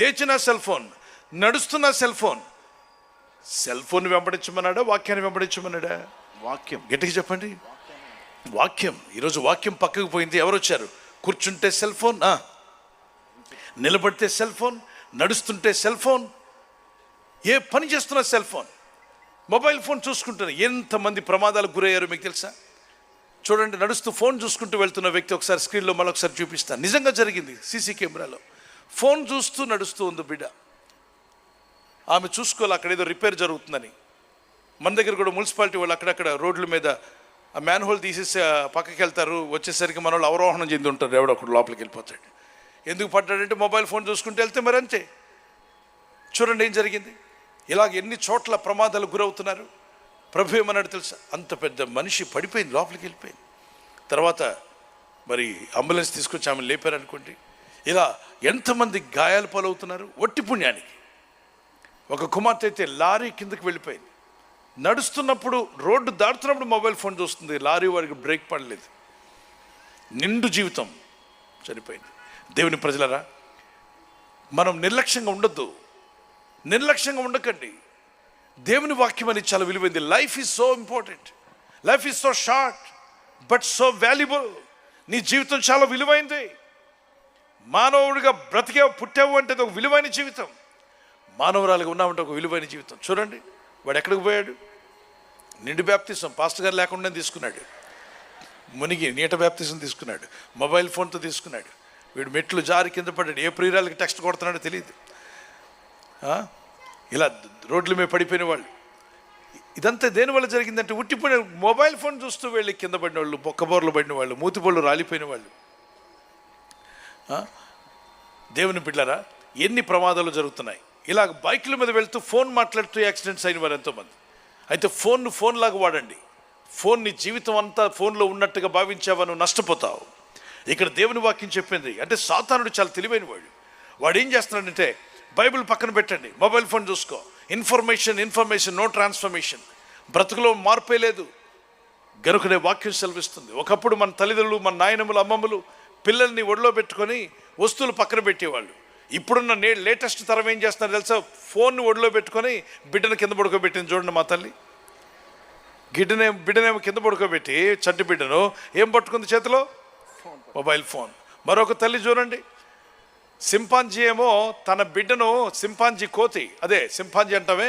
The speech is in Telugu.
లేచిన సెల్ ఫోన్, నడుస్తున్న సెల్ ఫోన్. సెల్ ఫోన్ వెంబడించమన్నాడా, వాక్యాన్ని వెంబడించమన్నాడా? వాక్యం. గట్టిగా చెప్పండి, వాక్యం. ఈరోజు వాక్యం పక్కకు పోయింది. ఎవరు వచ్చారు? కూర్చుంటే సెల్ ఫోన్, నిలబడితే సెల్ ఫోన్, నడుస్తుంటే సెల్ ఫోన్, ఏ పని చేస్తున్నా సెల్ ఫోన్, మొబైల్ ఫోన్ చూసుకుంటున్నా. ఎంతమంది ప్రమాదాలకు గురయ్యారో మీకు తెలుసా? చూడండి, నడుస్తూ ఫోన్ చూసుకుంటూ వెళ్తున్న వ్యక్తి, ఒకసారి స్క్రీన్లో మరొకసారి చూపిస్తాను. నిజంగా జరిగింది, సీసీ కెమెరాలో. ఫోన్ చూస్తూ నడుస్తూ ఉంది బిడ్డ. ఆమె చూసుకోవాలి అక్కడ ఏదో రిపేర్ జరుగుతుందని. మన దగ్గర కూడా మున్సిపాలిటీ వాళ్ళు అక్కడక్కడ రోడ్ల మీద ఆ మ్యాన్ హోల్ తీసేసి పక్కకి వెళ్తారు. వచ్చేసరికి మన వాళ్ళు అవరోహణం చెంది ఉంటారు, ఎవడో ఒకడు లోపలికి వెళ్ళిపోతాడు. ఎందుకు పడ్డాడంటే మొబైల్ ఫోన్ చూసుకుంటూ వెళ్తే మరి అంతే. చూడండి ఏం జరిగింది. ఇలాగ ఎన్ని చోట్ల ప్రమాదాలు గురవుతున్నారు. ప్రభు ఏమన్నాడు తెలుసా? అంత పెద్ద మనిషి పడిపోయింది, లోపలికి వెళ్ళిపోయింది. తర్వాత మరి అంబులెన్స్ తీసుకొచ్చి ఆమె లేపారనుకోండి. ఇలా ఎంతమంది గాయాలు పాలవుతున్నారు ఒట్టి పుణ్యానికి. ఒక కుమార్తె అయితే లారీ కిందకి వెళ్ళిపోయింది. నడుస్తున్నప్పుడు, రోడ్డు దాటుతున్నప్పుడు మొబైల్ ఫోన్ చూస్తుంది. లారీ వాడికి బ్రేక్ పడలేదు, నిండు జీవితం చనిపోయింది. దేవుని ప్రజలరా, మనం నిర్లక్ష్యంగా ఉండొద్దు, నిర్లక్ష్యంగా ఉండకండి. దేవుని వాక్యం అనేది చాలా విలువైంది. Life is so important, life is so short but so valuable. నీ జీవితం చాలా విలువైంది. మానవుడిగా బ్రతికే పుట్టావు అంటే ఒక విలువైన జీవితం, మానవరాలుగా ఉన్నామంటే ఒక విలువైన జీవితం. చూడండి, వాడు ఎక్కడికి పోయాడు? నిండు బ్యాప్తిసం పాస్టర్ గారు లేకుండా తీసుకున్నాడు, మునిగి నీట బ్యాప్తిసం తీసుకున్నాడు, మొబైల్ ఫోన్తో తీసుకున్నాడు. వీడు మెట్లు జారి కింద పడ్డాడు. ఏ ప్రియురాలకి టెక్స్ట్ కొడుతున్నాడో తెలియదు. ఇలా రోడ్ల మీద పడిపోయిన వాళ్ళు. ఇదంతా దేనివల్ల జరిగిందంటే ఉట్టిపోయిన మొబైల్ ఫోన్ చూస్తూ వెళ్ళి కింద పడిన వాళ్ళు, బొక్కబోర్లు పడిన వాళ్ళు, మూతిపళ్ళు రాలిపోయిన వాళ్ళు. దేవుని బిడ్డలారా, ఎన్ని ప్రమాదాలు జరుగుతున్నాయి. ఇలాగ బైకుల మీద వెళ్తూ ఫోన్ మాట్లాడుతూ యాక్సిడెంట్స్ అయిన వారు ఎంతోమంది. అయితే ఫోన్ లాగా వాడండి. ఫోన్ని జీవితం అంతా ఫోన్లో ఉన్నట్టుగా భావించావా నువ్వు నష్టపోతావు. ఇక్కడ దేవుని వాక్యం చెప్పింది అంటే సాతానుడు చాలా తెలివైన వాడు. వాడు ఏం చేస్తున్నాడంటే, బైబిల్ పక్కన పెట్టండి, మొబైల్ ఫోన్ చూసుకో. Information no transformation. బ్రతుకులో మార్పే లేదు గనుకనే వాక్యం సెలవిస్తుంది. ఒకప్పుడు మన తల్లిదండ్రులు, మన నాయనములు, అమ్మమ్మలు పిల్లల్ని ఒడిలో పెట్టుకొని వస్తువులు పక్కన పెట్టేవాళ్ళు. ఇప్పుడున్న లేటెస్ట్ తరం ఏం చేస్తున్నారు తెలుసా? ఫోన్ని ఒడిలో పెట్టుకొని బిడ్డను కింద పడుకోబెట్టింది. చూడండి, మా తల్లి బిడ్డనేమో కింద పడుకోబెట్టి, చంటి బిడ్డను ఏం పట్టుకుంది చేతిలో? Mobile phone. మరొక తల్లి చూడండి, సింపాంజీ ఏమో తన బిడ్డను, సింపాంజీ కోతి, అదే సింపాంజీ అంటామే,